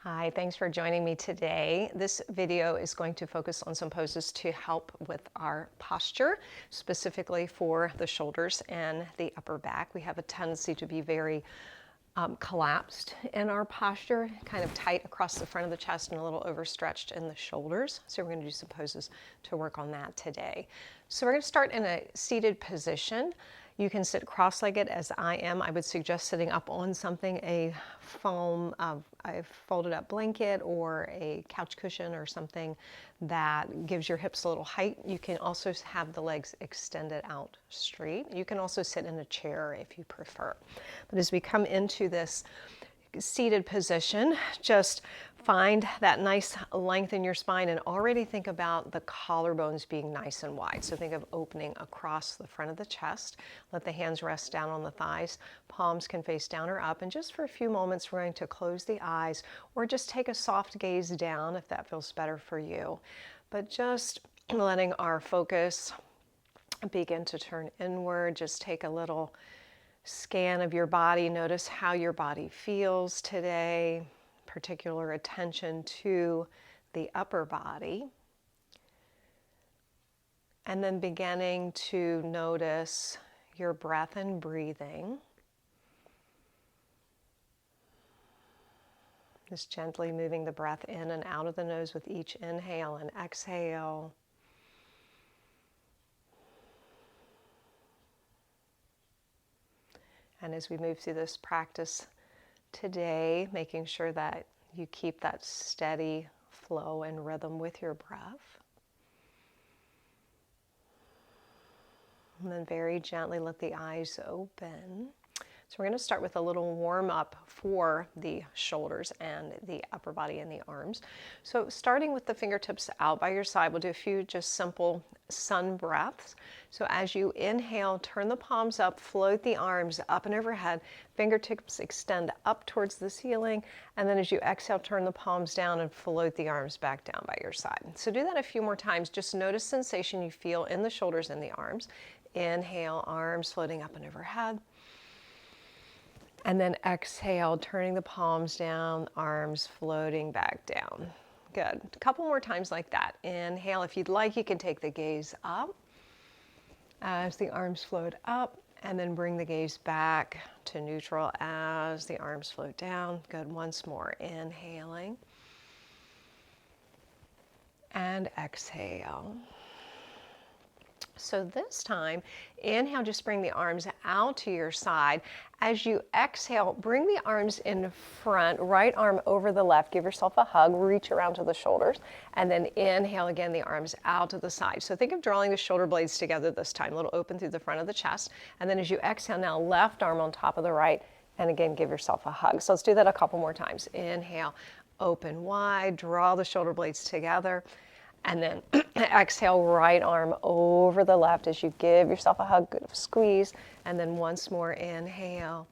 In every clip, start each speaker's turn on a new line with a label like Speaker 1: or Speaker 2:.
Speaker 1: Hi, thanks for joining me today. This video is going to focus on some poses to help with our posture, specifically for the shoulders and the upper back. We have a tendency to be very collapsed in our posture, kind of tight across the front of the chest and a little overstretched in the shoulders. So we're going to do some poses to work on that today. So we're going to start in a seated position. You can sit cross-legged as I am. I would suggest sitting up on something, a foam, a folded up blanket or a couch cushion or something that gives your hips a little height. You can also have the legs extended out straight. You can also sit in a chair if you prefer. But as we come into this seated position, just find that nice length in your spine and already think about the collarbones being nice and wide. So think of opening across the front of the chest. Let the hands rest down on the thighs. Palms can face down or up. And just for a few moments, we're going to close the eyes or just take a soft gaze down if that feels better for you. But just letting our focus begin to turn inward. Just take a little scan of your body. Notice how your body feels today. Particular attention to the upper body. And then beginning to notice your breath and breathing. Just gently moving the breath in and out of the nose with each inhale and exhale. And as we move through this practice today, making sure that you keep that steady flow and rhythm with your breath. And then very gently let the eyes open. So we're going to start with a little warm up for the shoulders and the upper body and the arms. So starting with the fingertips out by your side, we'll do a few just simple sun breaths. So as you inhale, turn the palms up, float the arms up and overhead, fingertips extend up towards the ceiling, and then as you exhale, turn the palms down and float the arms back down by your side. So do that a few more times. Just notice sensation you feel in the shoulders and the arms. Inhale, arms floating up and overhead. And then exhale, turning the palms down, arms floating back down. Good. A couple more times like that. Inhale. If you'd like, you can take the gaze up as the arms float up, and then bring the gaze back to neutral as the arms float down. Good. Once more. Inhaling. And exhale. So this time, inhale, just bring the arms out to your side. As you exhale, bring the arms in front, right arm over the left. Give yourself a hug, reach around to the shoulders, and then inhale again, the arms out to the side. So think of drawing the shoulder blades together this time, a little open through the front of the chest. And then as you exhale now, left arm on top of the right, and again, give yourself a hug. So let's do that a couple more times. Inhale, open wide, draw the shoulder blades together. And then exhale, right arm over the left as you give yourself a hug, good squeeze. And then once more, inhale,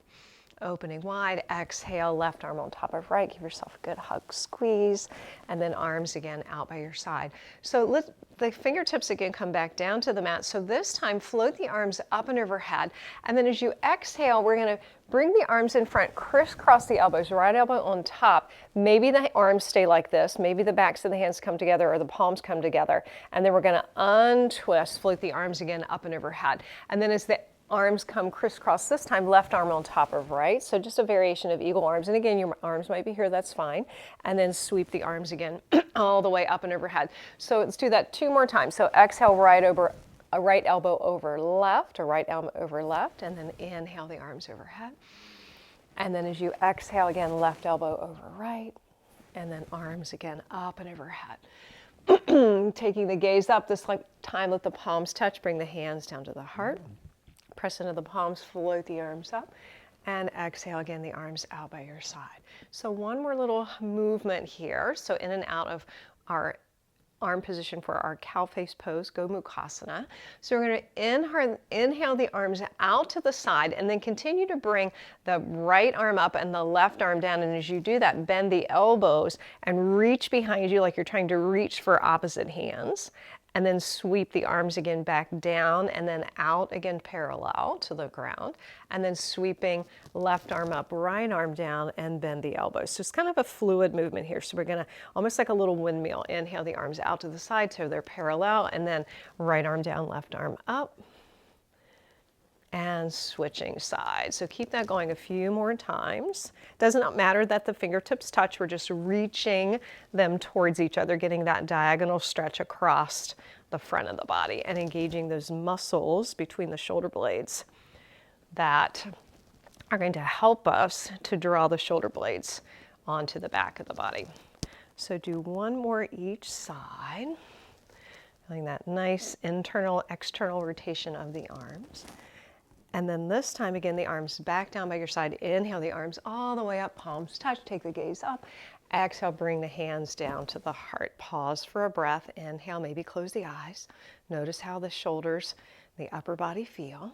Speaker 1: opening wide. Exhale, left arm on top of right. Give yourself a good hug, squeeze. And then arms again out by your side. So let the fingertips again come back down to the mat. So this time, float the arms up and overhead. And then as you exhale, we're going to bring the arms in front, crisscross the elbows, right elbow on top. Maybe the arms stay like this. Maybe the backs of the hands come together or the palms come together. And then we're going to untwist, float the arms again up and overhead. And then as the arms come crisscross, this time left arm on top of right. So just a variation of eagle arms. And again, your arms might be here, that's fine. And then sweep the arms again all the way up and overhead. So let's do that two more times. So exhale, right elbow over left, or right elbow over left, and then inhale the arms overhead. And then as you exhale again, left elbow over right, and then arms again up and overhead. Taking the gaze up, this time let the palms touch, bring the hands down to the heart. Press into the palms, float the arms up, and exhale again, the arms out by your side. So one more little movement here. So in and out of our arm position for our cow face pose, Gomukhasana. So we're going to inhale the arms out to the side and then continue to bring the right arm up and the left arm down. And as you do that, bend the elbows and reach behind you like you're trying to reach for opposite hands. and then sweep the arms again back down and then out again parallel to the ground, and then sweeping left arm up, right arm down, and bend the elbows. So it's kind of a fluid movement here. So we're gonna, almost like a little windmill, inhale the arms out to the side so they're parallel, and then right arm down, left arm up, and switching sides. So keep that going a few more times. Doesn't matter that the fingertips touch, we're just reaching them towards each other, getting that diagonal stretch across the front of the body and engaging those muscles between the shoulder blades that are going to help us to draw the shoulder blades onto the back of the body. So do one more each side, feeling that nice internal, external rotation of the arms. And then this time, again, the arms back down by your side. Inhale the arms all the way up, palms touch, take the gaze up. Exhale, bring the hands down to the heart. Pause for a breath. Inhale, maybe close the eyes. Notice how the shoulders, the upper body feel.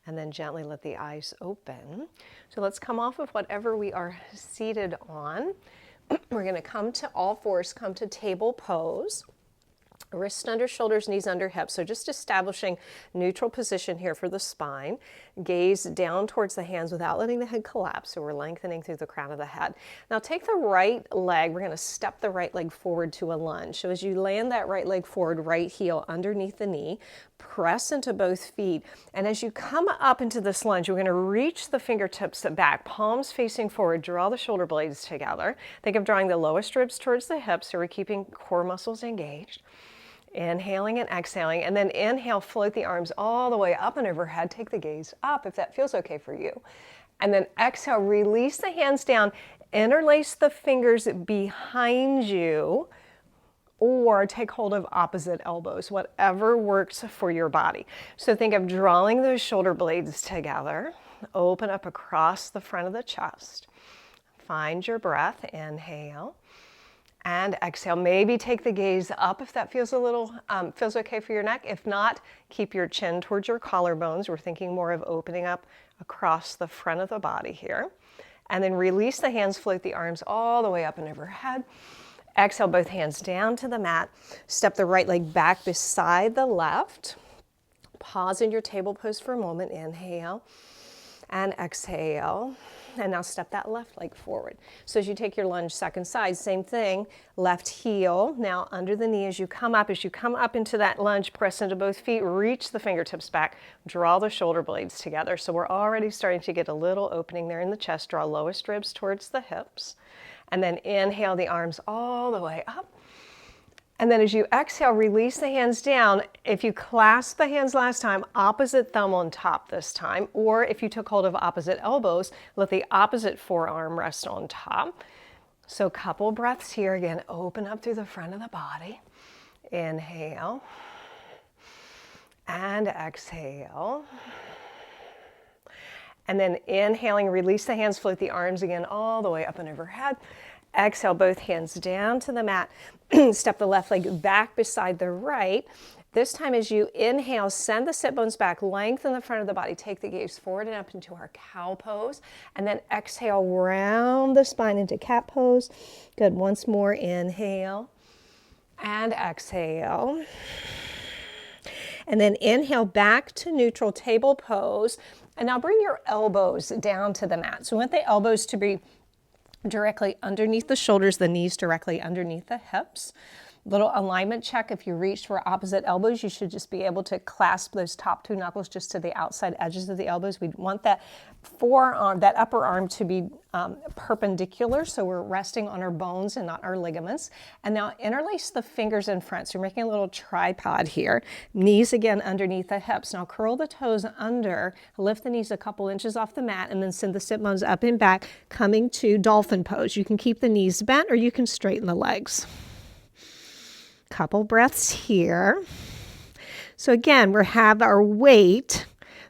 Speaker 1: And then gently let the eyes open. So let's come off of whatever we are seated on. We're going to come to all fours, come to table pose. Wrists under shoulders, knees under hips. So just establishing neutral position here for the spine. Gaze down towards the hands without letting the head collapse. So we're lengthening through the crown of the head. Now take the right leg. We're going to step the right leg forward to a lunge. So as you land that right leg forward, right heel underneath the knee, press into both feet. And as you come up into this lunge, we're going to reach the fingertips back, palms facing forward, draw the shoulder blades together. Think of drawing the lowest ribs towards the hips, so we're keeping core muscles engaged. Inhaling and exhaling, and then inhale, float the arms all the way up and overhead. Take the gaze up if that feels okay for you. And then exhale, release the hands down, interlace the fingers behind you, or take hold of opposite elbows, whatever works for your body. So think of drawing those shoulder blades together. Open up across the front of the chest. Find your breath. Inhale. And exhale. Maybe take the gaze up if that feels a little, feels okay for your neck. If not, keep your chin towards your collarbones. We're thinking more of opening up across the front of the body here. And then release the hands, float the arms all the way up and overhead. Exhale, both hands down to the mat. Step the right leg back beside the left. Pause in your table pose for a moment. Inhale and exhale. And now step that left leg forward. So as you take your lunge second side, same thing, left heel now under the knee as you come up. As you come up into that lunge, press into both feet, reach the fingertips back, draw the shoulder blades together. So we're already starting to get a little opening there in the chest. Draw lowest ribs towards the hips. And then inhale the arms all the way up. And then as you exhale, release the hands down. If you clasp the hands last time, opposite thumb on top this time, or if you took hold of opposite elbows, let the opposite forearm rest on top. So a couple breaths here. Again, open up through the front of the body. Inhale and exhale. And then inhaling, release the hands, float the arms again all the way up and overhead. Exhale, both hands down to the mat. Step the left leg back beside the right. This time as you inhale, send the sit bones back, lengthen the front of the body. Take the gaze forward and up into our cow pose. And then exhale, round the spine into cat pose. Good, once more, inhale and exhale. And then inhale back to neutral table pose. And now bring your elbows down to the mat. So we want the elbows to be directly underneath the shoulders, the knees directly underneath the hips. Little alignment check. If you reach for opposite elbows, you should just be able to clasp those top two knuckles just to the outside edges of the elbows. We want that forearm, that upper arm to be perpendicular, so we're resting on our bones and not our ligaments. And now interlace the fingers in front. So you're making a little tripod here. Knees again underneath the hips. Now curl the toes under, lift the knees a couple inches off the mat, and then send the sit bones up and back, coming to dolphin pose. You can keep the knees bent or you can straighten the legs. Couple breaths here. So again, we have our weight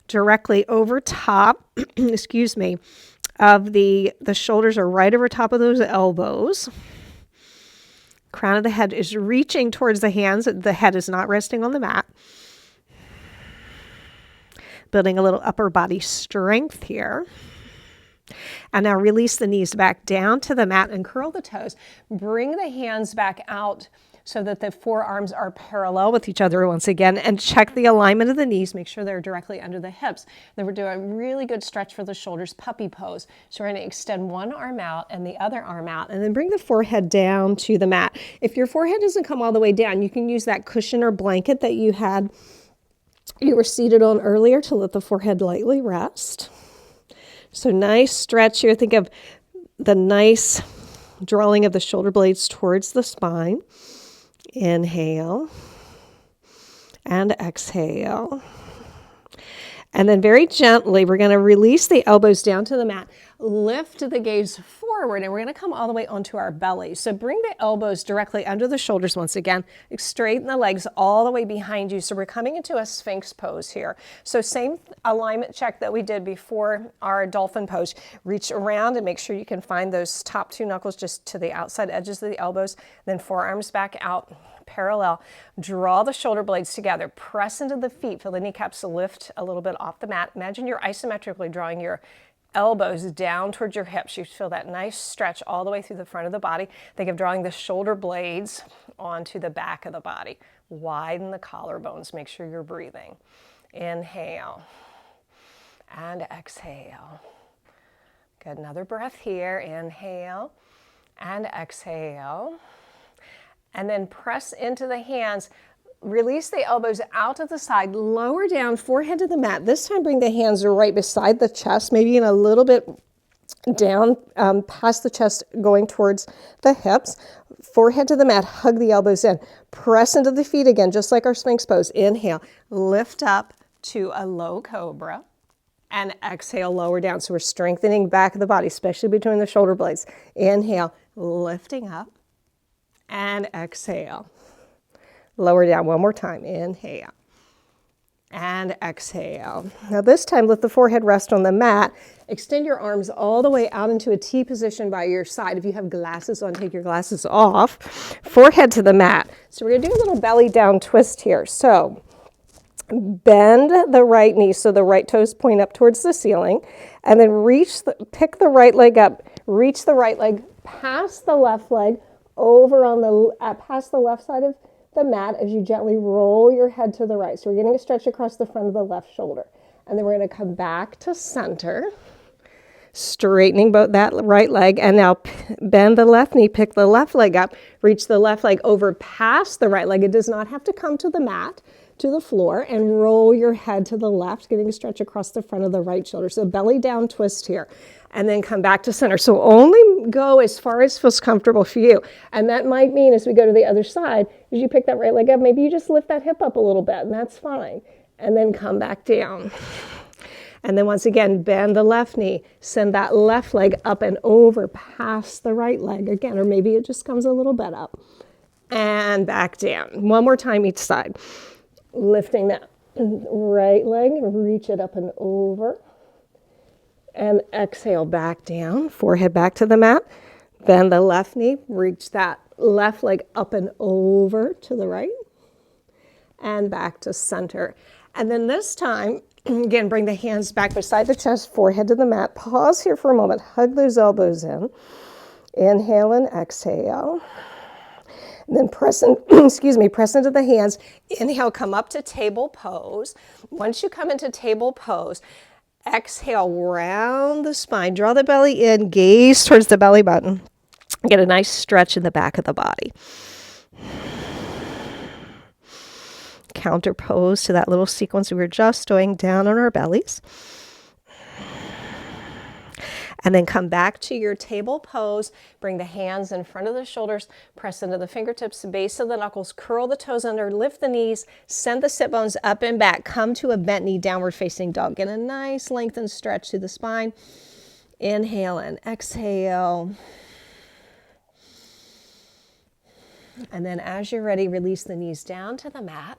Speaker 1: directly over top, excuse me, of the shoulders are right over top of those elbows. Crown of the head is reaching towards the hands. The head is not resting on the mat. Building a little upper body strength here. And now release the knees back down to the mat and curl the toes. Bring the hands back out so that the forearms are parallel with each other once again, and check the alignment of the knees. Make sure they're directly under the hips. Then we're doing a really good stretch for the shoulders, puppy pose. So we're going to extend one arm out and the other arm out, and then bring the forehead down to the mat. If your forehead doesn't come all the way down, you can use that cushion or blanket that you were seated on earlier to let the forehead lightly rest. So nice stretch here. Think of the nice drawing of the shoulder blades towards the spine. Inhale and exhale. And then very gently, we're going to release the elbows down to the mat, lift the gaze forward, and we're going to come all the way onto our belly. So bring the elbows directly under the shoulders once again. Straighten the legs all the way behind you. So we're coming into a Sphinx pose here. So same alignment check that we did before our Dolphin Pose. Reach around and make sure you can find those top two knuckles just to the outside edges of the elbows. Then forearms back out. Parallel. Draw the shoulder blades together. Press into the feet. Feel the kneecaps lift a little bit off the mat. Imagine you're isometrically drawing your elbows down towards your hips. You feel that nice stretch all the way through the front of the body. Think of drawing the shoulder blades onto the back of the body. Widen the collarbones. Make sure you're breathing. Inhale and exhale. Good. Another breath here. Inhale and exhale. And then press into the hands. Release the elbows out to the side, lower down, forehead to the mat. This time bring the hands right beside the chest, maybe in a little bit down past the chest going towards the hips. Forehead to the mat, hug the elbows in. Press into the feet again, just like our Sphinx pose. Inhale, lift up to a low cobra. And exhale, lower down. So we're strengthening back of the body, especially between the shoulder blades. Inhale, lifting up. And exhale. Lower down one more time. Inhale. And exhale. Now this time, let the forehead rest on the mat. Extend your arms all the way out into a T position by your side. If you have glasses on, take your glasses off. Forehead to the mat. So we're going to do a little belly down twist here. So bend the right knee so the right toes point up towards the ceiling. And then pick the right leg up. Reach the right leg past the left leg. Over on past the left side of the mat as you gently roll your head to the right. So we're getting a stretch across the front of the left shoulder. And then we're going to come back to center, straightening that right leg. And now bend the left knee, pick the left leg up, reach the left leg over past the right leg. It does not have to come to the mat, to the floor, and roll your head to the left, getting a stretch across the front of the right shoulder. So belly down twist here. And then come back to center. So only go as far as feels comfortable for you. And that might mean as we go to the other side, as you pick that right leg up, maybe you just lift that hip up a little bit, and that's fine. And then come back down. And then once again, bend the left knee. Send that left leg up and over past the right leg again, or maybe it just comes a little bit up. And back down. One more time each side. Lifting that right leg and reach it up and over. And exhale back down, forehead back to the mat. Bend the left knee, reach that left leg up and over to the right. And back to center. And then this time, again, bring the hands back beside the chest, forehead to the mat. Pause here for a moment, hug those elbows in. Inhale and exhale. And then press into the hands. Inhale, come up to table pose. Once you come into table pose, exhale, round the spine, draw the belly in, gaze towards the belly button. Get a nice stretch in the back of the body. Counter pose to that little sequence we were just doing, down on our bellies. And then come back to your table pose. Bring the hands in front of the shoulders. Press into the fingertips, base of the knuckles. Curl the toes under. Lift the knees. Send the sit bones up and back. Come to a bent knee, downward facing dog. Get a nice lengthened stretch through the spine. Inhale and exhale. And then as you're ready, release the knees down to the mat.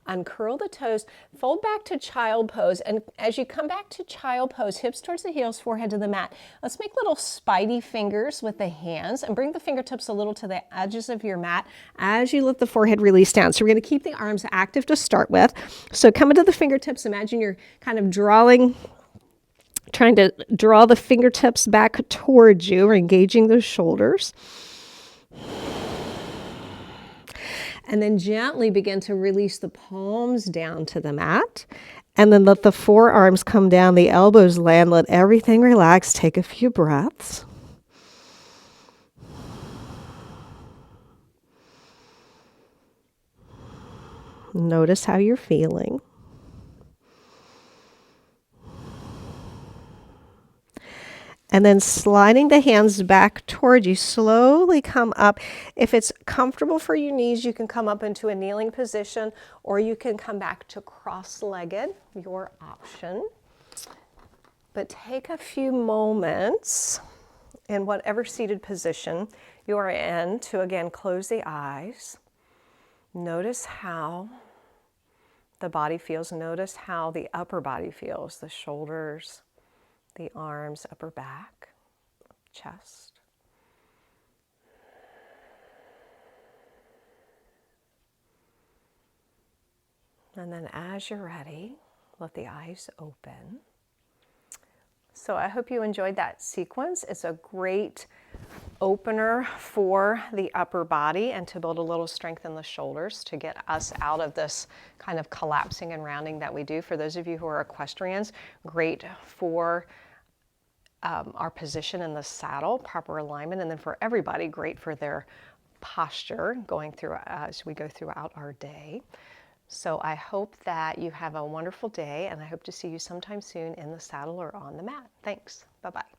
Speaker 1: Uncurl the toes, fold back to child pose, and as you come back to child pose, hips towards the heels, forehead to the mat. Let's make little spidey fingers with the hands and bring the fingertips a little to the edges of your mat as you let the forehead release down. So we're going to keep the arms active to start with. So come into the fingertips, imagine you're kind of trying to draw the fingertips back towards you, or engaging those shoulders. And then gently begin to release the palms down to the mat. And then let the forearms come down, the elbows land, let everything relax. Take a few breaths. Notice how you're feeling. And then sliding the hands back toward you, slowly come up. If it's comfortable for your knees, you can come up into a kneeling position, or you can come back to cross-legged, your option. But take a few moments in whatever seated position you are in to, again, close the eyes. Notice how the body feels. Notice how the upper body feels, the shoulders, the arms, upper back, chest. And then as you're ready, let the eyes open. So I hope you enjoyed that sequence. It's a great opener for the upper body and to build a little strength in the shoulders to get us out of this kind of collapsing and rounding that we do. For those of you who are equestrians, great for our position in the saddle, proper alignment, and then for everybody, great for their posture going through as we go throughout our day. So I hope that you have a wonderful day, and I hope to see you sometime soon in the saddle or on the mat. Thanks. Bye-bye.